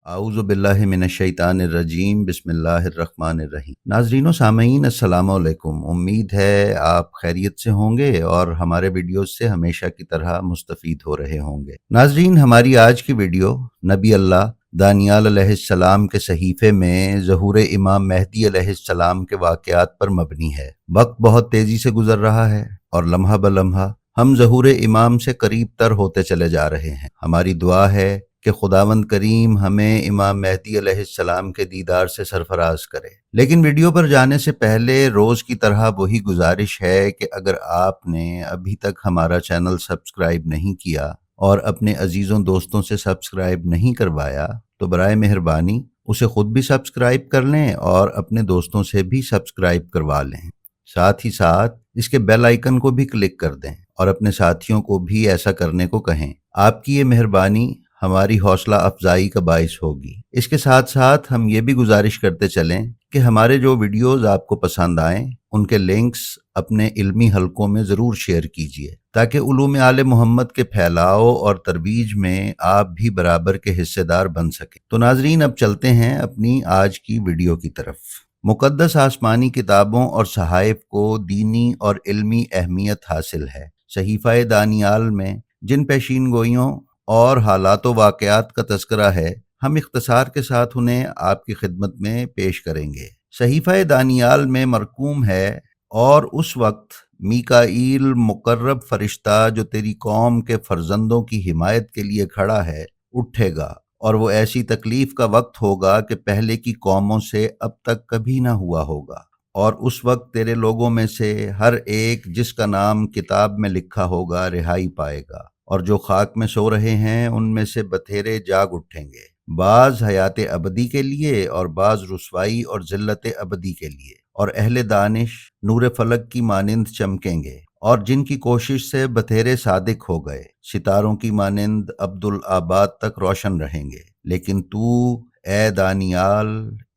اعوذ باللہ من الشیطان الرجیم بسم اللہ الرحمن الرحیم۔ ناظرین و سامعین السلام علیکم، امید ہے آپ خیریت سے ہوں گے اور ہمارے ویڈیوز سے ہمیشہ کی طرح مستفید ہو رہے ہوں گے۔ ناظرین، ہماری آج کی ویڈیو نبی اللہ دانیال علیہ السلام کے صحیفے میں ظہور امام مہدی علیہ السلام کے واقعات پر مبنی ہے۔ وقت بہت تیزی سے گزر رہا ہے اور لمحہ بلمحہ ہم ظہور امام سے قریب تر ہوتے چلے جا رہے ہیں۔ ہماری دعا ہے کہ خداوند کریم ہمیں امام مہدی علیہ السلام کے دیدار سے سرفراز کرے۔ لیکن ویڈیو پر جانے سے پہلے روز کی طرح وہی گزارش ہے کہ اگر آپ نے ابھی تک ہمارا چینل سبسکرائب نہیں کیا اور اپنے عزیزوں دوستوں سے سبسکرائب نہیں کروایا تو برائے مہربانی اسے خود بھی سبسکرائب کر لیں اور اپنے دوستوں سے بھی سبسکرائب کروا لیں۔ ساتھ ہی ساتھ اس کے بیل آئیکن کو بھی کلک کر دیں اور اپنے ساتھیوں کو بھی ایسا کرنے کو کہیں۔ آپ کی یہ مہربانی ہماری حوصلہ افزائی کا باعث ہوگی۔ اس کے ساتھ ساتھ ہم یہ بھی گزارش کرتے چلیں کہ ہمارے جو ویڈیوز آپ کو پسند آئیں ان کے لنکس اپنے علمی حلقوں میں ضرور شیئر کیجیے تاکہ علوم آل محمد کے پھیلاؤ اور ترویج میں آپ بھی برابر کے حصے دار بن سکیں۔ تو ناظرین، اب چلتے ہیں اپنی آج کی ویڈیو کی طرف۔ مقدس آسمانی کتابوں اور صحائف کو دینی اور علمی اہمیت حاصل ہے۔ صحیفہ دانیال میں جن پیشین گوئیوں اور حالات و واقعات کا تذکرہ ہے، ہم اختصار کے ساتھ انہیں آپ کی خدمت میں پیش کریں گے۔ صحیفہ دانیال میں مرقوم ہے، اور اس وقت میکائیل مقرب فرشتہ جو تیری قوم کے فرزندوں کی حمایت کے لیے کھڑا ہے اٹھے گا، اور وہ ایسی تکلیف کا وقت ہوگا کہ پہلے کی قوموں سے اب تک کبھی نہ ہوا ہوگا، اور اس وقت تیرے لوگوں میں سے ہر ایک جس کا نام کتاب میں لکھا ہوگا رہائی پائے گا، اور جو خاک میں سو رہے ہیں ان میں سے بتھیرے جاگ اٹھیں گے، بعض حیات ابدی کے لیے اور بعض رسوائی اور ذلت ابدی کے لیے، اور اہل دانش نور فلک کی مانند چمکیں گے، اور جن کی کوشش سے بتھیرے صادق ہو گئے ستاروں کی مانند عبدالآباد تک روشن رہیں گے۔ لیکن تو اے دانیال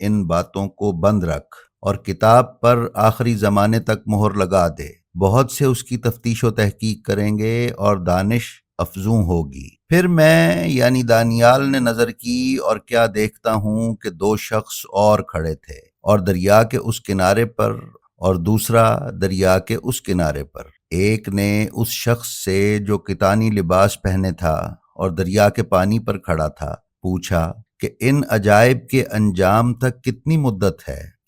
ان باتوں کو بند رکھ اور کتاب پر آخری زمانے تک مہر لگا دے، بہت سے اس کی تفتیش و تحقیق کریں گے اور دانش افزوں ہوگی۔ پھر میں یعنی دانیال نے نظر کی اور کیا دیکھتا ہوں کہ دو شخص اور کھڑے تھے، اور دریا کے اس کنارے پر اور دوسرا دریا کے اس کنارے پر۔ ایک نے اس شخص سے جو کتانی لباس پہنے تھا اور دریا کے پانی پر کھڑا تھا پوچھا کہ ان عجائب کے انجام تک کتنی مدت ہے؟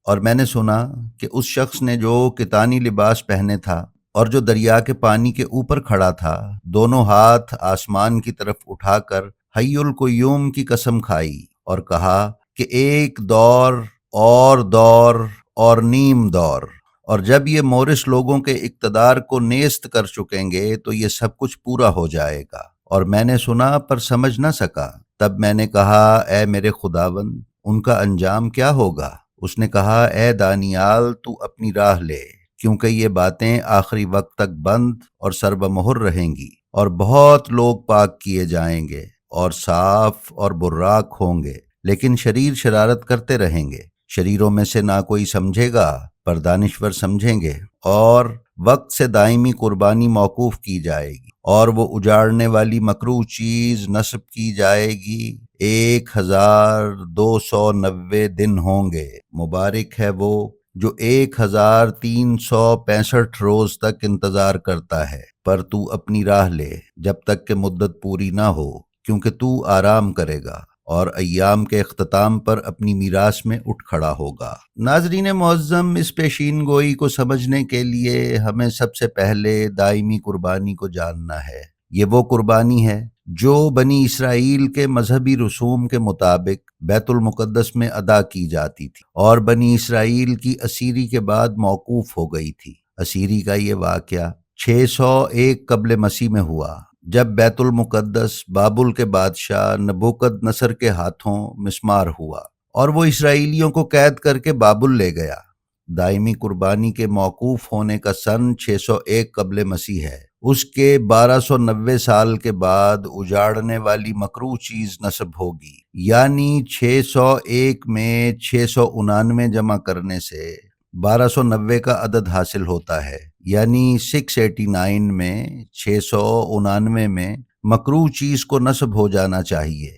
اور میں نے سنا کہ اس شخص نے جو کتانی لباس پہنے تھا اور جو دریا کے پانی کے اوپر کھڑا تھا دونوں ہاتھ آسمان کی طرف اٹھا کر حی القیوم کی قسم کھائی اور کہا کہ ایک دور اور دور اور نیم دور، اور جب یہ مورث لوگوں کے اقتدار کو نیست کر چکیں گے تو یہ سب کچھ پورا ہو جائے گا۔ اور میں نے سنا پر سمجھ نہ سکا، تب میں نے کہا اے میرے خداوند ان کا انجام کیا ہوگا؟ اس نے کہا اے دانیال تو اپنی راہ لے، کیونکہ یہ باتیں آخری وقت تک بند اور سر بمہر رہیں گی، اور بہت لوگ پاک کیے جائیں گے اور صاف اور براق ہوں گے، لیکن شریر شرارت کرتے رہیں گے۔ شریروں میں سے نہ کوئی سمجھے گا پر دانشور سمجھیں گے، اور وقت سے دائمی قربانی موقوف کی جائے گی، اور وہ اجاڑنے والی مکروہ چیز نصب کی جائے گی۔ 1290 دن ہوں گے، مبارک ہے وہ جو 1365 روز تک انتظار کرتا ہے، پر تو اپنی راہ لے جب تک کہ مدت پوری نہ ہو، کیونکہ تو آرام کرے گا اور ایام کے اختتام پر اپنی میراث میں اٹھ کھڑا ہوگا۔ ناظرین معظم، اس پیشین گوئی کو سمجھنے کے لیے ہمیں سب سے پہلے دائمی قربانی کو جاننا ہے۔ یہ وہ قربانی ہے جو بنی اسرائیل کے مذہبی رسوم کے مطابق بیت المقدس میں ادا کی جاتی تھی، اور بنی اسرائیل کی اسیری کے بعد موقوف ہو گئی تھی۔ اسیری کا یہ واقعہ 601 قبل مسیح میں ہوا، جب بیت المقدس بابل کے بادشاہ نبوکد نصر کے ہاتھوں مسمار ہوا، اور وہ اسرائیلیوں کو قید کر کے بابل لے گیا۔ دائمی قربانی کے موقوف ہونے کا سن 601 قبل مسیح ہے۔ اس کے 1290 سال کے بعد اجاڑنے والی مکروہ چیز نصب ہوگی، یعنی 601 میں 699 جمع کرنے سے 1290 کا عدد حاصل ہوتا ہے، یعنی 689 میں 699 میں مکروہ چیز کو نصب ہو جانا چاہیے۔